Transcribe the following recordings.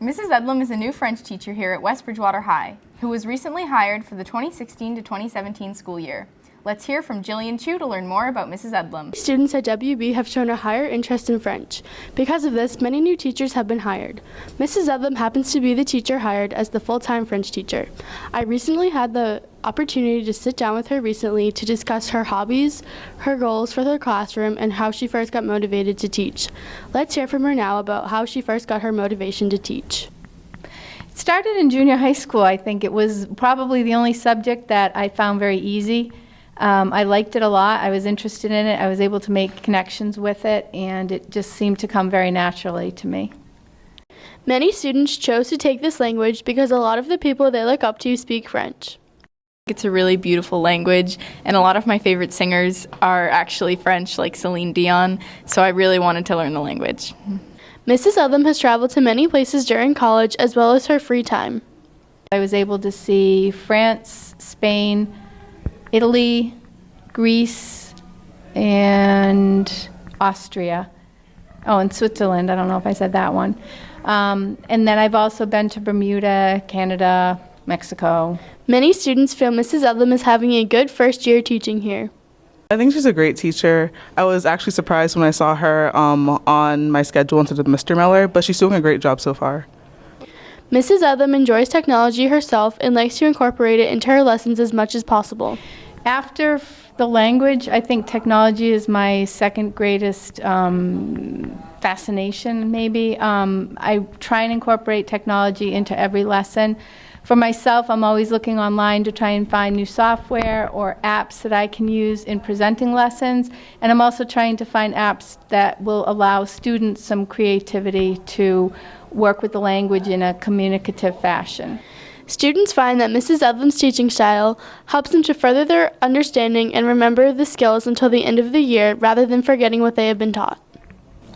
Mrs. Eddlem is a new French teacher here at West Bridgewater High, who was recently hired for the 2016 to 2017 school year. Let's hear from Jillian Chu to learn more about Mrs. Eddlem. Students at WB have shown a higher interest in French. Because of this, many new teachers have been hired. Mrs. Eddlem happens to be the teacher hired as the full-time French teacher. I recently had the opportunity to sit down with her recently to discuss her hobbies, her goals for the classroom, and how she first got motivated to teach. Let's hear from her now about how she first got her motivation to teach. It started in junior high school. I think it was probably the only subject that I found very easy. I liked it a lot. I was interested in it. I was able to make connections with it, and it just seemed to come very naturally to me. Many students chose to take this language because a lot of the people they look up to speak French. It's a really beautiful language, and a lot of my favorite singers are actually French, like Celine Dion, so I really wanted to learn the language. Mrs. Eddlem has traveled to many places during college as well as her free time. I was able to see France, Spain, Italy, Greece, and Austria. Oh, and Switzerland. I don't know if I said that one. And then I've also been to Bermuda, Canada, Mexico. Many students feel Mrs. Eddlem is having a good first year teaching here. I think she's a great teacher. I was actually surprised when I saw her on my schedule instead of Mr. Miller, but she's doing a great job so far. Mrs. Eddlem enjoys technology herself and likes to incorporate it into her lessons as much as possible. After the language, I think technology is my second greatest fascination, maybe. I try and incorporate technology into every lesson. For myself, I'm always looking online to try and find new software or apps that I can use in presenting lessons. And I'm also trying to find apps that will allow students some creativity to work with the language in a communicative fashion. Students find that Mrs. Eddlem's teaching style helps them to further their understanding and remember the skills until the end of the year rather than forgetting what they have been taught.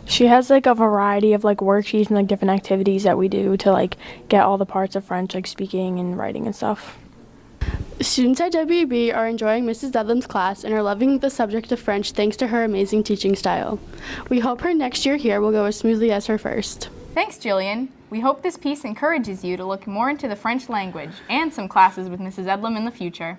She has a variety of worksheets and different activities that we do to get all the parts of French, speaking and writing and stuff. Students at WB are enjoying Mrs. Eddlem's class and are loving the subject of French thanks to her amazing teaching style. We hope her next year here will go as smoothly as her first. Thanks, Jillian. We hope this piece encourages you to look more into the French language and some classes with Mrs. Eddlem in the future.